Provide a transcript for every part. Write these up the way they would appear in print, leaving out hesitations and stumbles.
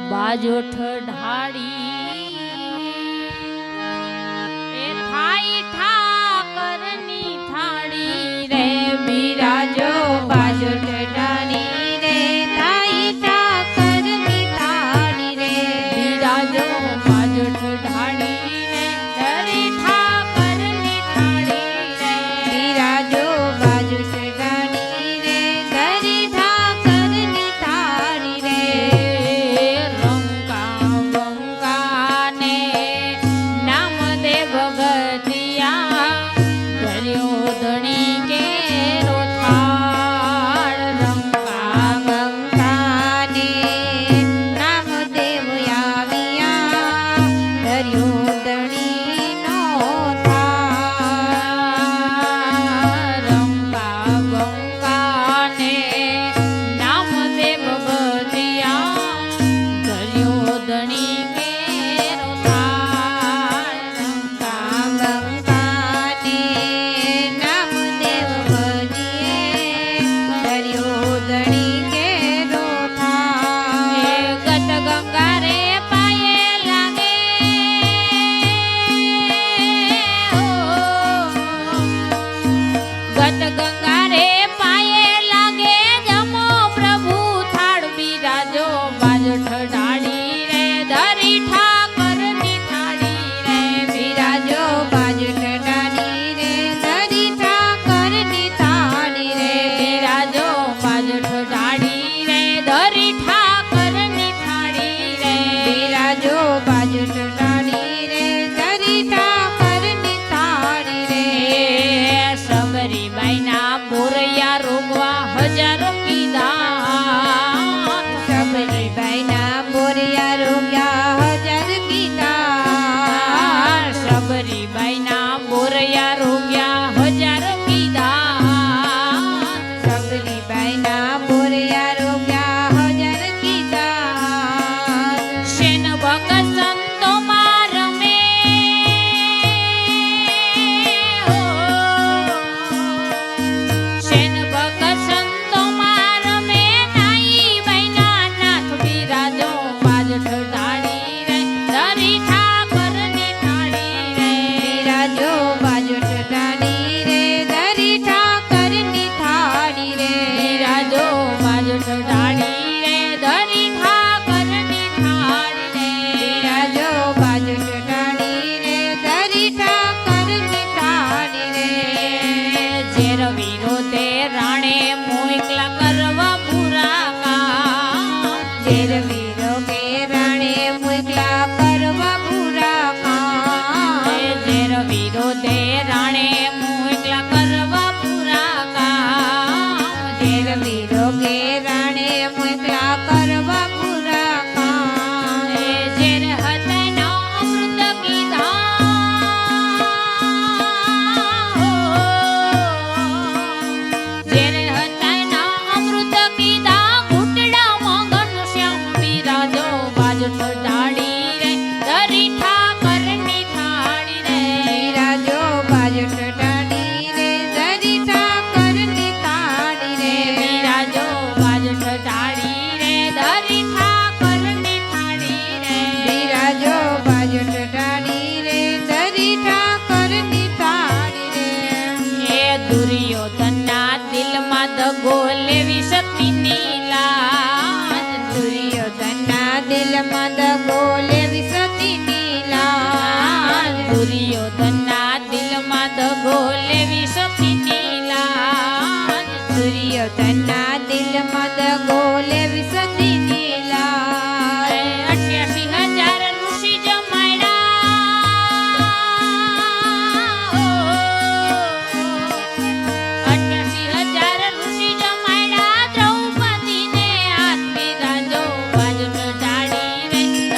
બાજોઠ ઢાળી એ થાઈ ઠાકરની થાળી રે બિરાજો બાજોઠ ઢાળી રે થાઈ ઠાકરની થાળી રે બિરાજો બાજોઠ ઢાળી રે ધરી ઠાકરની થાળી રે બિરાજો બાજોઠ ઢાળી રે ધરી ઠાકરની થાળી રે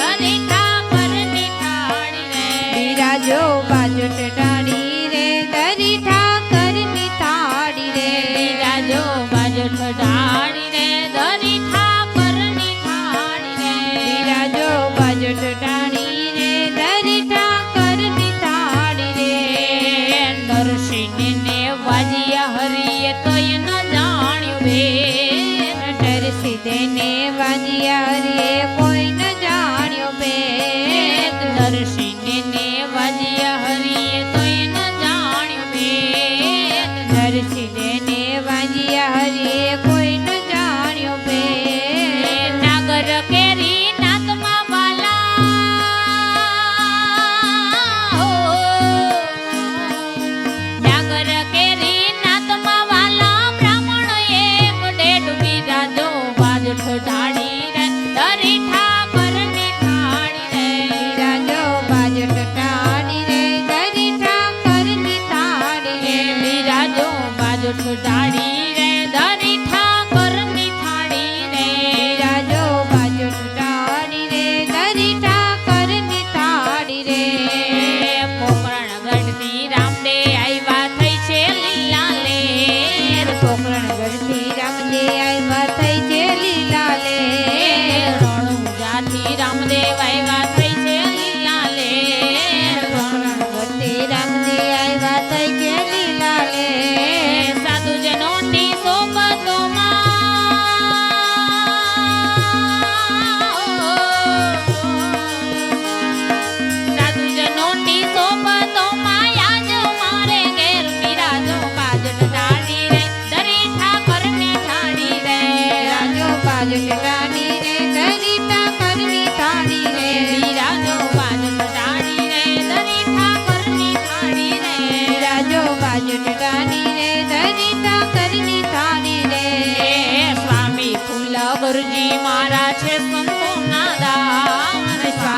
Dari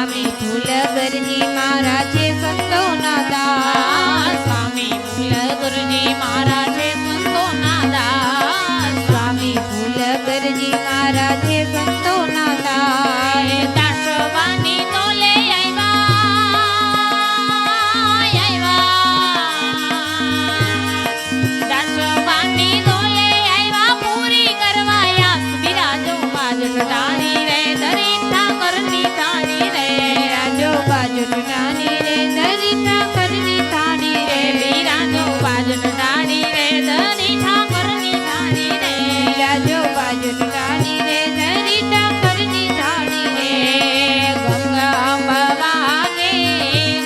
સ્વામી ફૂલગરજી મહારાજે સંતોના દાસ સ્વામી ફૂલગરજી મહારાજે સંતોના દાસ સ્વામી ફૂલગરજી મહારાજે સંતોના દાસ દાસવાની તોલે દાસવાની તોલે આવ્યા પૂરી કરવાયા બિરાજો બાજટ ટાણી રે દરી ઠાકરની થાણી રે રાજો બાજટ ટાણી રે દરી ઠાકરની થાણી રે બિરાજો બાજટ ટાણી રે દરી ઠાકરની થાણી રે રાજો બાજટ ટાણી રે દરી ઠાકરની થાણી રે ગંગા બાવાને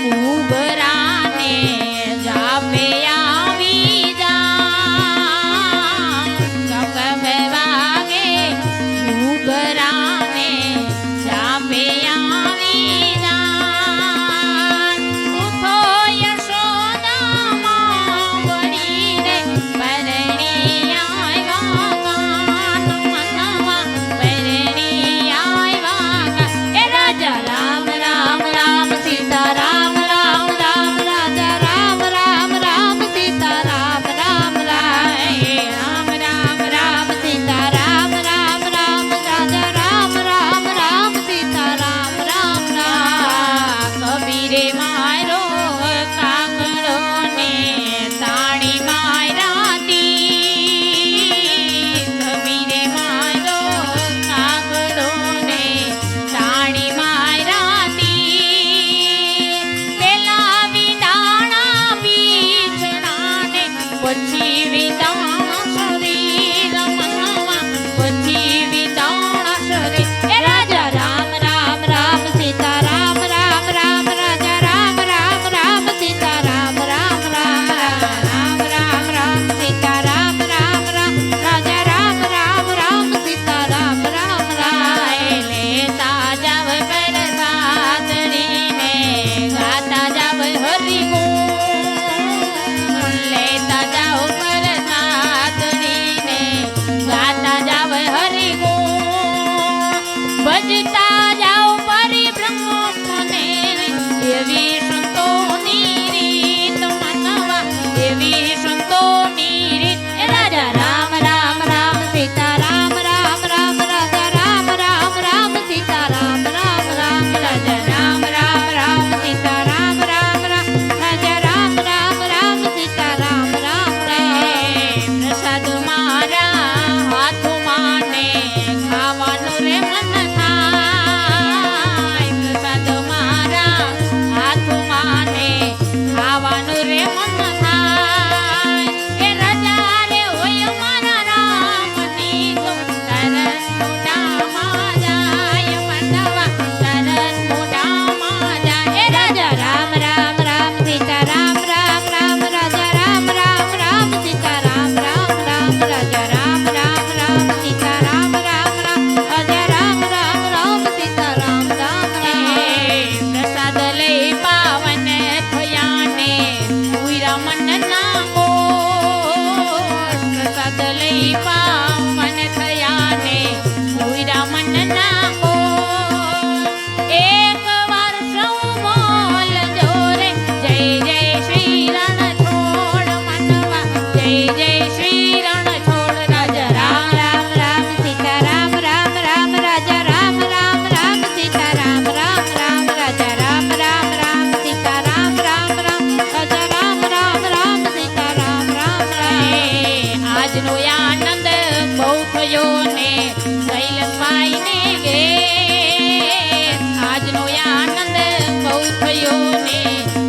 ઘૂઘરાને જાપે આવી જા ગંગા બાવાને ઘૂઘરાને જાપે આવી જા ઉઠો યશોદામાં વળીને પરણી આવ્યા ગાન મનવા પરણી આવ્યા ગાન એ રાજા રામ રામ રામ સીતા રામ રામ રામ રાજા રામ રામ રામ સીતા રામ રામ રામ રામ રામ સીતા રામ રામ રામ રાજા રામ રામ રામ સીતા રામ રામ રામ કબીરે મારો કાગડો ને તાળી મારાતી કબીરે મારો કાગડો ને તાળી મારાતી પેલા વિદાણા પીછડાને પછી વિદાણા શરીર મનવા પછી વિદાણા શરીર એ રાજા રામ રામ રામ સીતા રામ રામ રામ રાજા રામ રામ રામ સીતા રામ રામ રામ રામ રામ રામ સીતા રામ રામ રામ રાજા રામ રામ રામ સીતા રામ રામ રામ લેતા જાવ પરસાદડીને ગાતા જાવ હરિ ગુણ લેતા જાવ પરસાદડીને ગાતા જાવ હરિ ગુણ ભજતા જાવ પરિબ્રહ્મને એવી સંતોની રીત મનવા એવી સંતોની રીત એ રાજા રામ રામ રામ સીતા રામ રામ રામ રાજા રામ રામ રામ સીતા રામ રામ રામ રાજા રામ રામ રામ સીતા રામ રામ રામ રાજા રામ રામ રામ સીતા રામ રામ પ્રસાદ મારા હાથમાં ને ખાવાનું રે મન થાય પ્રસાદ મારા હાથમાં ને ખાવાનું રે મન થાય એ રાજા રે હોય મારા રામની તો તરસ મોઢામાં જાય મનવા તરસ મોઢામાં જાય એ રાજા રામ રામ રામ સીતા રામ રામ રામ રાજા રામ રામ રામ સીતા રામ રામ રામ રાજા રામ રામ રામ સીતા રામ રામ રામ રાજા રામ રામ રામ સીતા રામ રામ રામ પ્રસાદ લઈ પાવન થયા ને ઉઈરા મનના ગોળ પ્રસાદ લઈ પાવન થયા ને ઉઈરા મનના ગોળ એક વાર સૌ બોલજો રે જય જય શ્રી રણછોડ મનવા જય જય શ્રી રણછોડ રાજા રામ રામ રામ સીતા રામ રામ રામ રાજા રામ રામ રામ સીતા રામ રામ રામ રાજા રામ રામ રામ સીતા રામ રામ રામ રાજા રામ રામ રામ સીતા રામ રામ રામ આજનો આનંદ બહુ થયો ને કૈલાસભાઈ ને ઘેર આજનો આનંદ બહુ થયો ને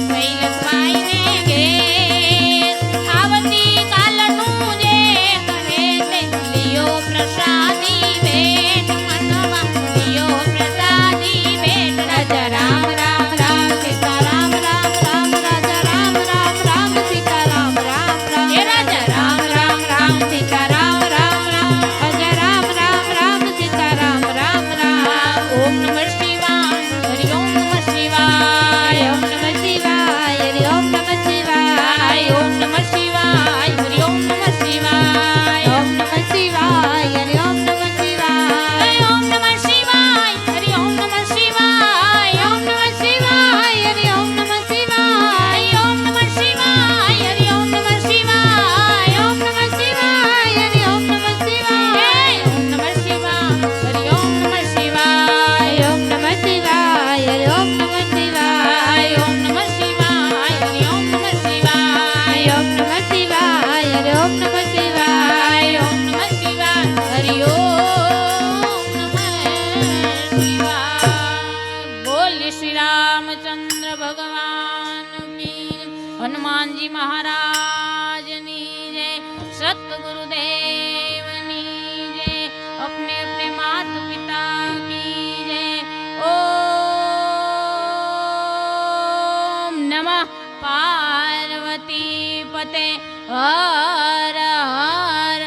કૈલાસભાઈ ને ઘેર આવતી કાલનું જે કરે તે લિયો પ્રસાદી ભેટ મનવા લિયો પ્રસાદી ભેટ રાજા રામ રામ રામ સીતા રામ રામ રામ રાજા રામ રામ રામ સીતા રામ રામ રામ એ રાજા રામ રામ રામ સીતા રામ રામ રામ રાજા રામ રામ રામ સીતા રામ રામ રામ ઓમ નમઃ શિવાય હરિ ઓમ નમઃ શિવાય ઓમ નમઃ શિવાય હરિ ઓમ નમઃ શિવાય ઓમ નમઃ શિવાય હરિ ઓમ નમઃ શિવાય ઓમ નમઃ શિવાય હરિ ઓમ નમઃ શિવાય ઓમ નમઃ શિવાય હરિ ઓમ નમઃ શિવાય ઓમ महाराजनी जय, सतगुरुदेवनी जय, अपने अपने माता पिता की जय। ओम नमः पार्वती पते हर हर